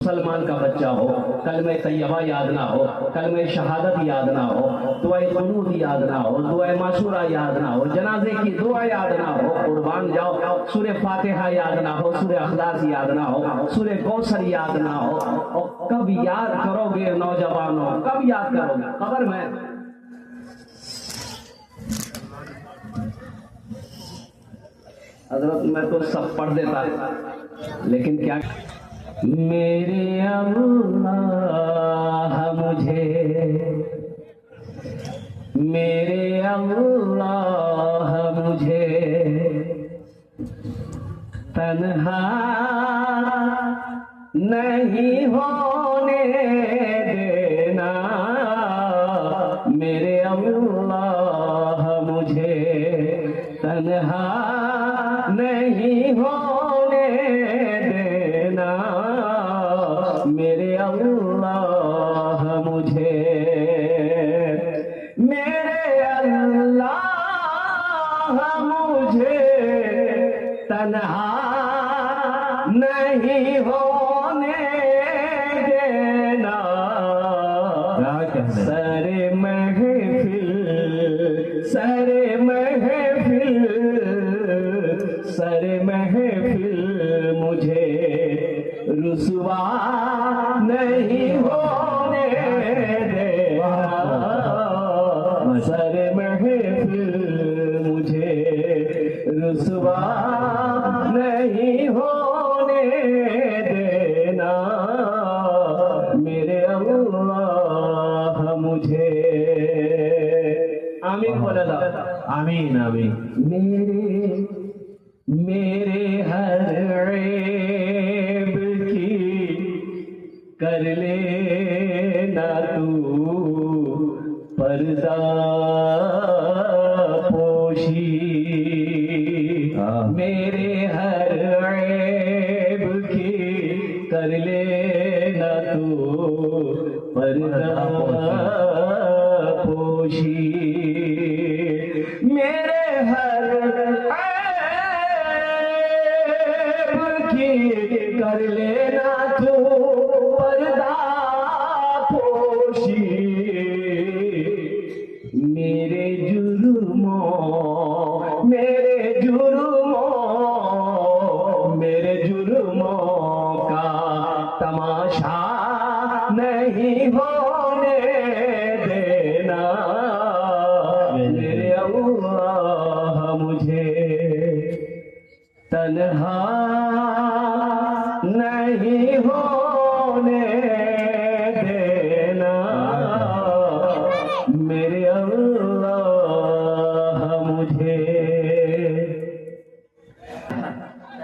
مسلمان کا بچہ ہو، کلمہ طیبہ یاد نہ ہو، کلمہ شہادت یاد نہ ہو، دعائے قنوت یاد نہ ہو، دعائے معشورہ یاد نہ ہو، جنازے کی دعا یاد نہ ہو، قربان جاؤ، سورہ فاتحہ یاد نہ ہو، سورہ اخلاص یاد نہ ہو، سورہ کوثر یاد نہ ہو، اور کب یاد کرو گے نوجوانوں، کب یاد کرو گے؟ قبر میں حضرت میں تو سب پڑھ دیتا لیکن کیا میرے اللہ مجھے، میرے اللہ مجھے تنہا نہیں ہونے دینا، میرے اللہ مجھے تنہا نہیں ہونے دینا، میرے اللہ مجھے، میرے اللہ مجھے تنہا نہیں ہونے دینا، سر محفل، سر محفل، سر محفل مجھے رسوا نہیں ہونے دینا، سر محفل مجھے رسوا نہیں ہونے دینا، میرے اللہ مجھے، آمین بولا تھا، آمین آمین، میرے ہر عیب کی کر لینا تو پردہ پوشی، میرے ہر عیب کی کر لینا تو پردہ پوشی، میرے ہر کر لینا تو پردہ پوشی، میرے جرموں، میرے جرموں، میرے جرموں کا تماشا نہیں ہونے دینا، میرے اللہ مجھے تنہا نہیں ہونے دینا، میرے اللہ مجھے،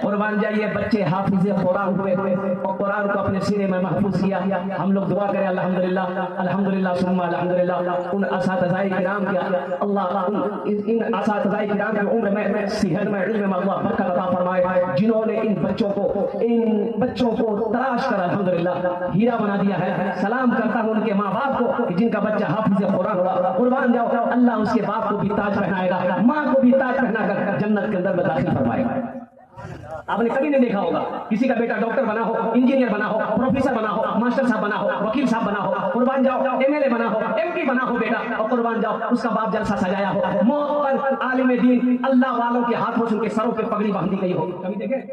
قربان جائیے بچے حافظ قرآن ہوئے اور قرآن کو اپنے سینے میں محفوظ کیا، ہم لوگ دعا کریں الحمدللہ الحمدللہ ثم الحمدللہ، ان اساتذہ کرام کے اللہ ان اساتذہ کرام کی عمر میں صحت میں علم میں اللہ برکت عطا فرمائے، جنہوں نے ان بچوں کو تلاش کر الحمدللہ ہیرا بنا دیا ہے، سلام کرتا ہوں ان کے ماں باپ کو کہ جن کا بچہ حافظ قرآن ہوا، قربان جاؤ اللہ اس کے باپ کو بھی تاج پہنائے گا، ماں کو بھی تاج پہنا کر جنت کے اندر میں داخل فرمائے گا۔ آپ نے کبھی نہیں دیکھا ہوگا کسی کا بیٹا ڈاکٹر بنا ہو، انجینئر بنا ہو، پروفیسر بنا ہو، ماسٹر صاحب بنا ہو، وکیل صاحب بنا ہو، قربان جاؤ ایم ایل اے بنا ہو، ایم پی بنا ہو بیٹا، اور قربان جاؤ اس کا باپ جلسہ سجایا ہو، موت پر عالم دین اللہ والوں کے ہاتھوں سے ان کے سروں پہ پگڑی باندھی گئی ہو، کبھی دیکھے؟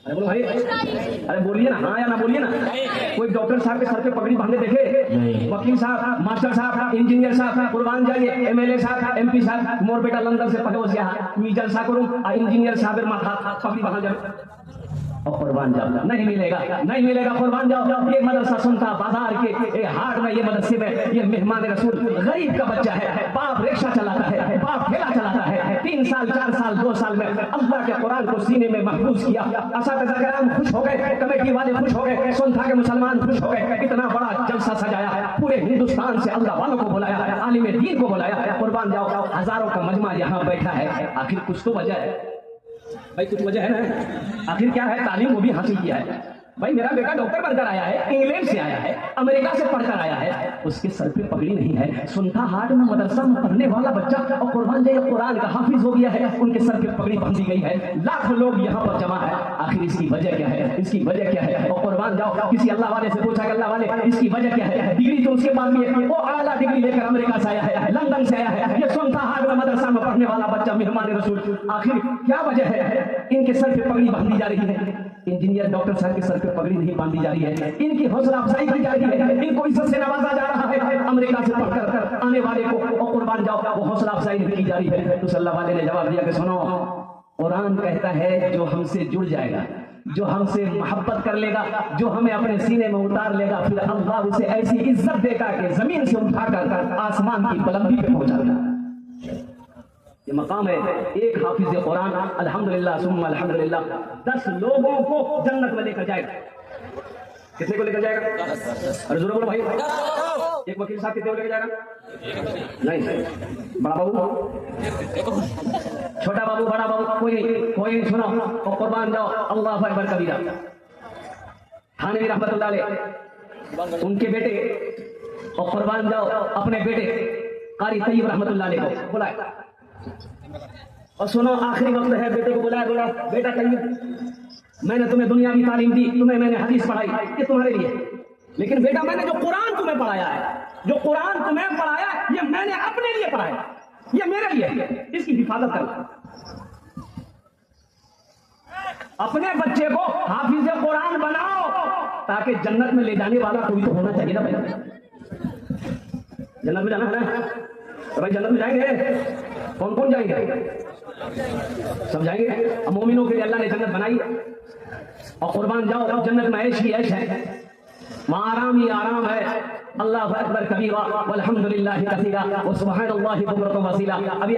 ارے بولو بھائی، ارے بولیے نا، ہاں یا نہ بولیے نا، کوئی ڈاکٹر صاحب کے سر پہ پگڑی باندھے دیکھے؟ وکیل صاحب، ماسٹر صاحب، انجینئر صاحب، قربان جائیے ایم ایل اے صاحب، ایم پی صاحب، مور بیٹا لندن سے پہنچ گیا ہے جلسہ کروں، انجینئر صاحب ماتھا پگڑی باندھ جائے، اور قربان جاؤ نہیں ملے گا، نہیں ملے گا، قربان جاؤ یہ مدرسہ سنتا بازار کے ہاٹ میں، یہ مدرسے میں یہ مہمان رسول غریب کا بچہ ہے، باپ رکشہ چلاتا ہے، باپ ٹھیلا چلاتا ہے، 3 سال 4 سال 2 سال میں اللہ کے قرآن کو سینے میں محفوظ کیا، اساتذہ کرام خوش ہو گئے، کمیٹی والے خوش ہو گئے، سنتھا کے مسلمان خوش ہو گئے، اتنا بڑا جلسہ سجایا ہے، پورے ہندوستان سے اللہ والوں کو بلایا ہے، عالم دین کو بلایا ہے، قربان جاؤ ہزاروں کا مجمع یہاں بیٹھا ہے، آخر کچھ تو وجہ ہے بھائی، کچھ وجہ ہے نا، آخر کیا ہے؟ تعلیم وہ بھی حاصل کیا ہے، بھائی میرا بیٹا ڈاکٹر بن کر آیا ہے, انگلینڈ سے آیا ہے, امریکہ سے پڑھ کر آیا ہے, اس کے سر پہ پگڑی نہیں ہے. سنتا ہاٹ میں مدرسہ میں پڑھنے والا بچہ اور قربان جائے قرآن کا حافظ ہو گیا ہے, ان کے سر پہ پگڑی باندھی گئی ہے, لاکھوں لوگ یہاں پر جمع ہے. آخر اس کی وجہ کیا ہے؟ اس کی وجہ کیا ہے؟ اور قربان جاؤ کسی اللہ والے سے پوچھا کہ اللہ والے اس کی وجہ کیا ہے؟ ڈگری تو اس کے پاس بھی ہے, وہ اعلیٰ ڈگری لے کر امریکہ سے آیا ہے, لندن سے آیا ہے, یہ سنتا ہاٹ میں مدرسہ میں پڑھنے والا بچہ مہمان رسول. آخر کیا وجہ ہے ان کے سر پہ پگڑی باندھی جا رہی ہے؟ انجینئر ڈاکٹر صاحب کے سر پہ پگڑی نہیں باندھی جا رہی ہے, ان کی حوصلہ افزائی کی جا رہی ہے, ان کو عزت سے نوازا جا رہا ہے. امریکہ سے پڑھ کر آنے والے کو اور قربان جاؤ وہ حوصلہ افزائی نہیں کی جا رہی ہے. تو صلی اللہ والے نے جواب دیا کہ سنو, قرآن کہتا ہے جو ہم سے جڑ جائے گا, جو ہم سے محبت کر لے گا, جو ہمیں اپنے سینے میں اتار لے گا, پھر اللہ اسے ایسی عزت دے گا کہ زمین سے اٹھا کر آسمان کی بلندی پہ پہنچا گا. یہ مقام ہے ایک حافظ قرآن الحمدللہ ثم الحمدللہ 10 لوگوں کو جنت میں لے کر جائے گا. کتنے کو لے کر جائے گا؟ ارے ضرور بولو بھائی. ایک وکیل صاحب کتنے کو لے کر جائے گا؟ نہیں, بڑا بابو, چھوٹا بابو, بڑا بابو, کوئی نہیں سنو اور قربان جاؤ. اللہ اکبر کبیرہ. تھانوی رحمت اللہ علیہ ان کے بیٹے اور قربان جاؤ اپنے بیٹے قاری طیب رحمت اللہ علیہ کو بلائے اور سنو آخری وقت ہے, بیٹے کو بلایا, بولا بیٹا طیب میں نے تمہیں دنیاوی تعلیم دی, تمہیں میں نے حدیث پڑھائی, یہ تمہارے لیے, لیکن بیٹا میں نے جو قرآن تمہیں پڑھایا ہے, جو قرآن تمہیں پڑھایا ہے یہ میں نے اپنے لیے پڑھایا, یہ میرے لیے, اس کی حفاظت کرنا. اپنے بچے کو حافظ قرآن بناؤ تاکہ جنت میں لے جانے والا کوئی تو ہونا چاہیے نا بھائی. جنت میں جانا ہے نا بھائی, جنت میں جائیں گے, کون کون جائیں گے؟ سب جائیں گے. مومنوں کے لیے اللہ نے جنت بنائی اور قربان جاؤ جنت میں عیش ہی عیش ہے, وہاں آرام ہی آرام ہے. اللہ اکبر کبیرہ والحمدللہ کثیرہ وسبحان اللہ بکرۃ و اصیلا. ابھی